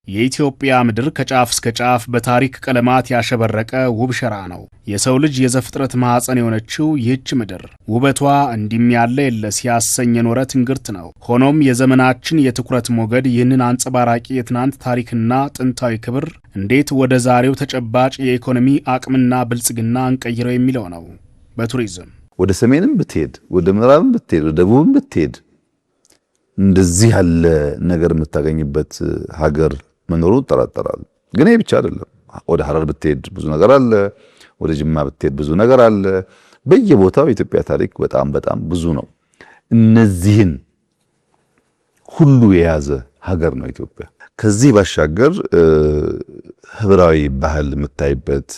የኢትዮጵያ ምድር ከጫፍ እስከ ጫፍ በታሪክ ቀለማት ያሸበረቀ ውብ ሸራ ነው። የሰው ልጅ የዘፍጥረት ማዕፀን የሆነችው ይህች ምድር ውበቷ እንዲም ያለ የለ ሲያሰኝ የኖረ ትንግርት ነው። ሆኖም የዘመናችን የትኩረት ሞገድ ይህንን አንጸባራቂ የትናንት ታሪክና ጥንታዊ ክብር እንዴት ወደ ዛሬው ተጨባጭ የኢኮኖሚ አቅምና ብልጽግና እንቀይረው የሚለው ነው። በቱሪዝም ወደ ሰሜንም ብትሄድ፣ ወደ ምዕራብም ብትሄድ፣ ወደ ደቡብም ብትሄድ እንደዚህ ያለ ነገር የምታገኝበት ሀገር መኖሩ ተጠራጠራል። ግን ይሄ ብቻ አይደለም። ወደ ሐረር ብትሄድ ብዙ ነገር አለ። ወደ ጅማ ብትሄድ ብዙ ነገር አለ። በየቦታው የኢትዮጵያ ታሪክ በጣም ብዙ ነው። እነዚህን ሁሉ የያዘ ሀገር ነው ኢትዮጵያ። ከዚህ ባሻገር ህብራዊ ባህል የምታይበት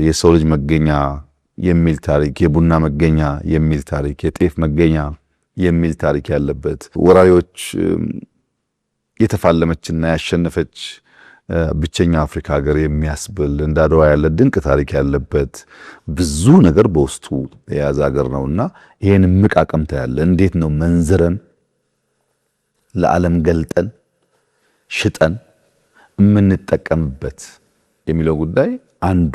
የሰው ልጅ መገኛ የሚል ታሪክ፣ የቡና መገኛ የሚል ታሪክ፣ የጤፍ መገኛ የሚል ታሪክ ያለበት ወራሪዎች የተፋለመችና ያሸነፈች ብቸኛ አፍሪካ ሀገር የሚያስብል እንደ አድዋ ያለ ድንቅ ታሪክ ያለበት ብዙ ነገር በውስጡ የያዘ ሀገር ነውና ይሄን ምቃቀምታ ያለ እንዴት ነው መንዝረን ለዓለም ገልጠን ሽጠን የምንጠቀምበት የሚለው ጉዳይ አንዱ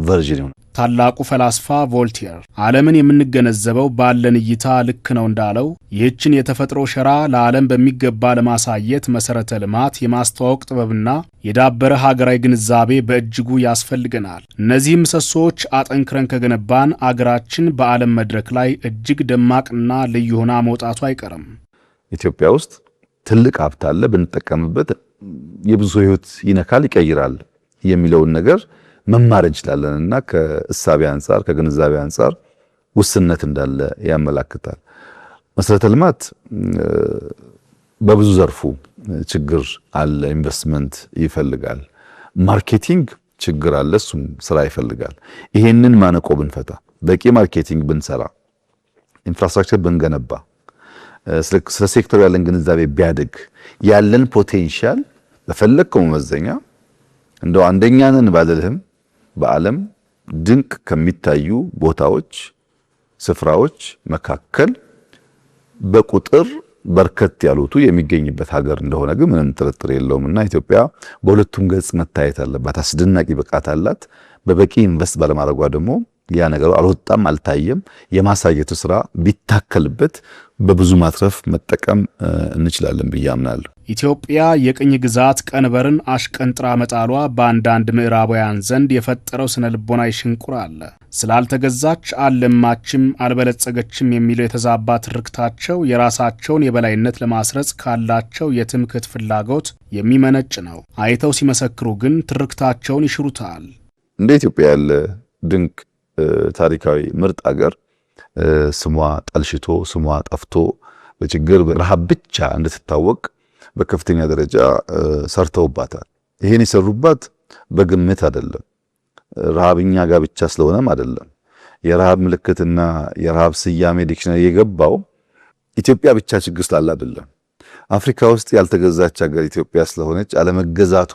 ቨርዥን ነው። ታላቁ ፈላስፋ ቮልቴር ዓለምን የምንገነዘበው ባለን እይታ ልክ ነው እንዳለው ይህችን የተፈጥሮ ሸራ ለዓለም በሚገባ ለማሳየት መሰረተ ልማት፣ የማስተዋወቅ ጥበብና የዳበረ ሀገራዊ ግንዛቤ በእጅጉ ያስፈልገናል። እነዚህ ምሰሶዎች አጠንክረን ከገነባን አገራችን በዓለም መድረክ ላይ እጅግ ደማቅና ልዩ ሆና መውጣቱ አይቀርም። ኢትዮጵያ ውስጥ ትልቅ ሀብት አለ። ብንጠቀምበት የብዙ ሕይወት ይነካል፣ ይቀይራል የሚለውን ነገር መማር እንችላለንና ከእሳቤ አንፃር ከግንዛቤ አንፃር ውስንነት እንዳለ ያመላክታል። መሰረተ ልማት በብዙ ዘርፉ ችግር አለ። ኢንቨስትመንት ይፈልጋል። ማርኬቲንግ ችግር አለ። እሱም ስራ ይፈልጋል። ይሄንን ማነቆ ብንፈታ፣ በቂ ማርኬቲንግ ብንሰራ፣ ኢንፍራስትራክቸር ብንገነባ፣ ስለ ሴክተሩ ያለን ግንዛቤ ቢያድግ፣ ያለን ፖቴንሻል በፈለግከው መመዘኛ እንደው አንደኛ ነን ባልልህም በዓለም ድንቅ ከሚታዩ ቦታዎች ስፍራዎች መካከል በቁጥር በርከት ያሉት የሚገኝበት ሀገር እንደሆነ ግን ምንም ጥርጥር የለውምና ኢትዮጵያ በሁለቱም ገጽ መታየት አለባት። አስደናቂ ብቃት አላት። በበቂ ኢንቨስት ባለማድረጓ ደግሞ ያ ነገር አልወጣም አልታየም። የማሳየቱ ስራ ቢታከልበት በብዙ ማትረፍ መጠቀም እንችላለን ብዬ አምናለሁ። ኢትዮጵያ የቅኝ ግዛት ቀንበርን አሽቀንጥራ መጣሏ በአንዳንድ ምዕራባውያን ዘንድ የፈጠረው ስነ ልቦናዊ ሽንቁር አለ። ስላልተገዛች አልለማችም አልበለጸገችም የሚለው የተዛባ ትርክታቸው የራሳቸውን የበላይነት ለማስረጽ ካላቸው የትምክህት ፍላጎት የሚመነጭ ነው። አይተው ሲመሰክሩ ግን ትርክታቸውን ይሽሩታል። እንደ ኢትዮጵያ ያለ ድንቅ ታሪካዊ ምርጥ ሀገር ስሟ ጠልሽቶ ስሟ ጠፍቶ በችግር በረሃብ ብቻ እንድትታወቅ በከፍተኛ ደረጃ ሰርተውባታል። ይሄን የሰሩባት በግምት አይደለም፣ ረሃብኛ ጋር ብቻ ስለሆነም አይደለም። የረሃብ ምልክትና የረሃብ ስያሜ ዲክሽነሪ የገባው ኢትዮጵያ ብቻ ችግር ስላለ አይደለም። አፍሪካ ውስጥ ያልተገዛች ሀገር ኢትዮጵያ ስለሆነች አለመገዛቷ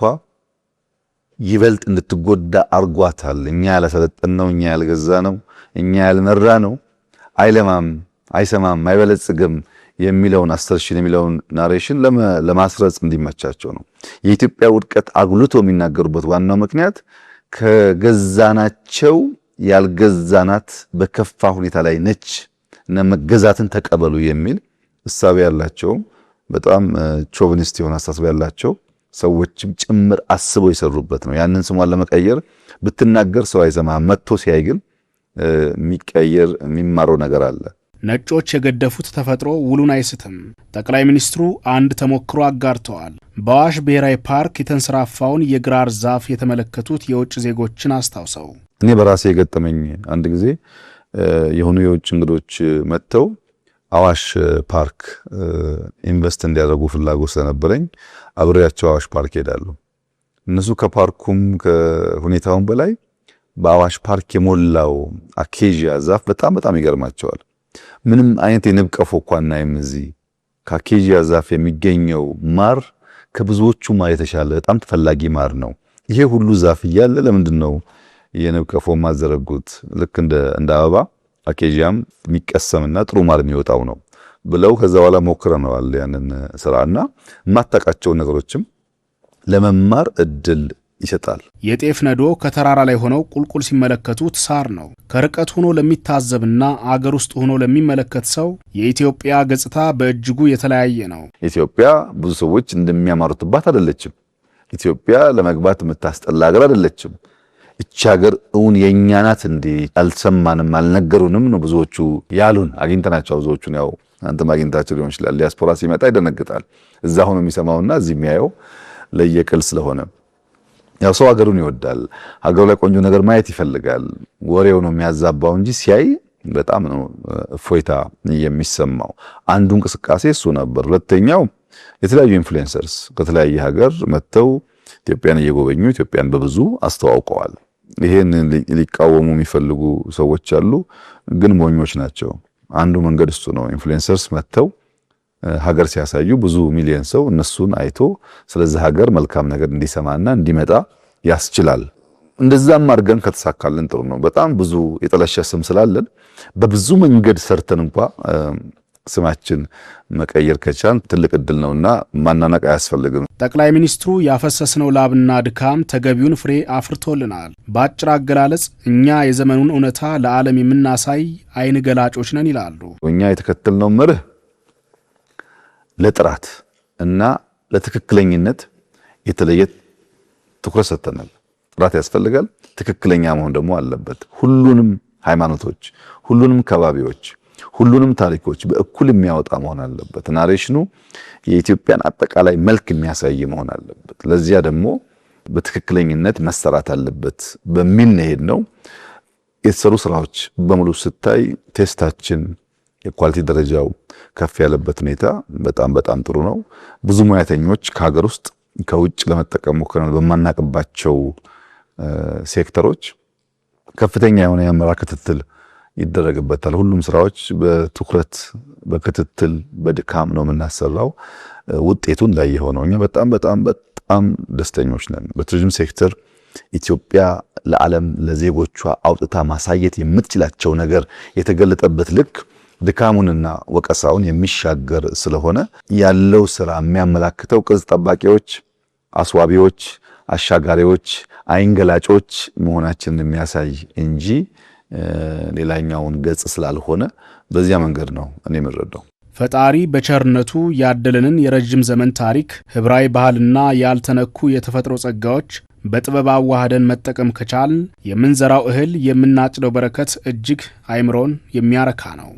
ይበልጥ እንድትጎዳ አርጓታል። እኛ ያላሰለጠነው፣ እኛ ያልገዛ ነው፣ እኛ ያልመራ ነው አይለማም፣ አይሰማም፣ አይበለጽግም የሚለውን አሰርሽን የሚለውን ናሬሽን ለማስረጽ እንዲመቻቸው ነው። የኢትዮጵያ ውድቀት አጉልቶ የሚናገሩበት ዋናው ምክንያት ከገዛናቸው ያልገዛናት በከፋ ሁኔታ ላይ ነች እና መገዛትን ተቀበሉ የሚል እሳቤ ያላቸው በጣም ቾቪኒስት የሆነ አስተሳሰብ ያላቸው ሰዎችም ጭምር አስበው ይሰሩበት ነው። ያንን ስሟን ለመቀየር ብትናገር ሰው አይሰማም። መጥቶ ሲያይ ግን የሚቀየር የሚማረው ነገር አለ። ነጮች የገደፉት ተፈጥሮ ውሉን አይስትም። ጠቅላይ ሚኒስትሩ አንድ ተሞክሮ አጋርተዋል። በአዋሽ ብሔራዊ ፓርክ የተንሰራፋውን የግራር ዛፍ የተመለከቱት የውጭ ዜጎችን አስታውሰው እኔ በራሴ የገጠመኝ አንድ ጊዜ የሆኑ የውጭ እንግዶች መጥተው አዋሽ ፓርክ ኢንቨስት እንዲያደርጉ ፍላጎት ስለነበረኝ አብሬያቸው አዋሽ ፓርክ ሄዳለሁ። እነሱ ከፓርኩም ከሁኔታውን በላይ በአዋሽ ፓርክ የሞላው አኬዥያ ዛፍ በጣም ይገርማቸዋል። ምንም አይነት የንብ ቀፎ እንኳን አናይም። እዚህ ከአኬዥያ ዛፍ የሚገኘው ማር ከብዙዎቹ ማር የተሻለ በጣም ተፈላጊ ማር ነው። ይሄ ሁሉ ዛፍ እያለ ለምንድን ነው የንብ ቀፎ ማዘረጉት? ልክ እንደ አበባ አኬዥያም የሚቀሰምና ጥሩ ማር የሚወጣው ነው ብለው ከዛ በኋላ ሞክረናል ያንን ስራና የማታውቃቸው ነገሮችም ለመማር እድል ይሰጣል። የጤፍ ነዶ ከተራራ ላይ ሆነው ቁልቁል ሲመለከቱት ሳር ነው። ከርቀት ሆኖ ለሚታዘብና አገር ውስጥ ሆኖ ለሚመለከት ሰው የኢትዮጵያ ገጽታ በእጅጉ የተለያየ ነው። ኢትዮጵያ ብዙ ሰዎች እንደሚያማሩትባት አይደለችም። ኢትዮጵያ ለመግባት የምታስጠላ ሀገር አይደለችም። እቺ ሀገር እውን የኛ ናት እንዴ? አልሰማንም፣ አልነገሩንም ነው ብዙዎቹ ያሉን። አግኝተናቸው ብዙዎቹን ያው አንተም አግኝታቸው ሊሆን ይችላል። ዲያስፖራ ሲመጣ ይደነግጣል። እዛ ሆኖ የሚሰማውና እዚህ የሚያየው ለየቅል ስለሆነ ያው ሰው ሀገሩን ይወዳል። ሀገሩ ላይ ቆንጆ ነገር ማየት ይፈልጋል። ወሬው ነው የሚያዛባው እንጂ ሲያይ በጣም ነው እፎይታ የሚሰማው። አንዱ እንቅስቃሴ እሱ ነበር። ሁለተኛው የተለያዩ ኢንፍሉዌንሰርስ ከተለያየ ሀገር መጥተው ኢትዮጵያን እየጎበኙ ኢትዮጵያን በብዙ አስተዋውቀዋል። ይሄን ሊቃወሙ የሚፈልጉ ሰዎች አሉ፣ ግን ሞኞች ናቸው። አንዱ መንገድ እሱ ነው። ኢንፍሉዌንሰርስ መጥተው ሀገር ሲያሳዩ ብዙ ሚሊዮን ሰው እነሱን አይቶ ስለዚህ ሀገር መልካም ነገር እንዲሰማና እንዲመጣ ያስችላል። እንደዛም አድርገን ከተሳካልን ጥሩ ነው። በጣም ብዙ የጠለሸ ስም ስላለን በብዙ መንገድ ሰርተን እንኳን ስማችን መቀየር ከቻን ትልቅ እድል ነውና ማናነቅ አያስፈልግም። ጠቅላይ ሚኒስትሩ ያፈሰስነው ላብና ድካም ተገቢውን ፍሬ አፍርቶልናል። በአጭር አገላለጽ እኛ የዘመኑን እውነታ ለዓለም የምናሳይ አይን ገላጮች ነን ይላሉ። እኛ የተከተልነው መርህ ለጥራት እና ለትክክለኝነት የተለየ ትኩረት ሰጥተናል። ጥራት ያስፈልጋል፣ ትክክለኛ መሆን ደግሞ አለበት። ሁሉንም ሃይማኖቶች፣ ሁሉንም ከባቢዎች፣ ሁሉንም ታሪኮች በእኩል የሚያወጣ መሆን አለበት። ናሬሽኑ የኢትዮጵያን አጠቃላይ መልክ የሚያሳይ መሆን አለበት። ለዚያ ደግሞ በትክክለኝነት መሰራት አለበት በሚል ነው። የተሰሩ ስራዎች በሙሉ ስታይ ቴስታችን የኳሊቲ ደረጃው ከፍ ያለበት ሁኔታ በጣም ጥሩ ነው። ብዙ ሙያተኞች ከሀገር ውስጥ ከውጭ ለመጠቀም ሞክረናል። በማናቅባቸው ሴክተሮች ከፍተኛ የሆነ የአመራር ክትትል ይደረግበታል። ሁሉም ስራዎች በትኩረት በክትትል በድካም ነው የምናሰራው። ውጤቱን ላይ የሆነው እኛ በጣም ደስተኞች ነን። በቱሪዝም ሴክተር ኢትዮጵያ ለዓለም ለዜጎቿ አውጥታ ማሳየት የምትችላቸው ነገር የተገለጠበት ልክ ድካሙንና ወቀሳውን የሚሻገር ስለሆነ ያለው ስራ የሚያመላክተው ቅርጽ ጠባቂዎች፣ አስዋቢዎች፣ አሻጋሪዎች፣ አይንገላጮች መሆናችንን የሚያሳይ እንጂ ሌላኛውን ገጽ ስላልሆነ በዚያ መንገድ ነው እኔ የምረዳው። ፈጣሪ በቸርነቱ ያደለንን የረጅም ዘመን ታሪክ፣ ህብራዊ ባህልና ያልተነኩ የተፈጥሮ ጸጋዎች በጥበብ አዋህደን መጠቀም ከቻልን የምንዘራው እህል የምናጭደው በረከት እጅግ አይምሮን የሚያረካ ነው።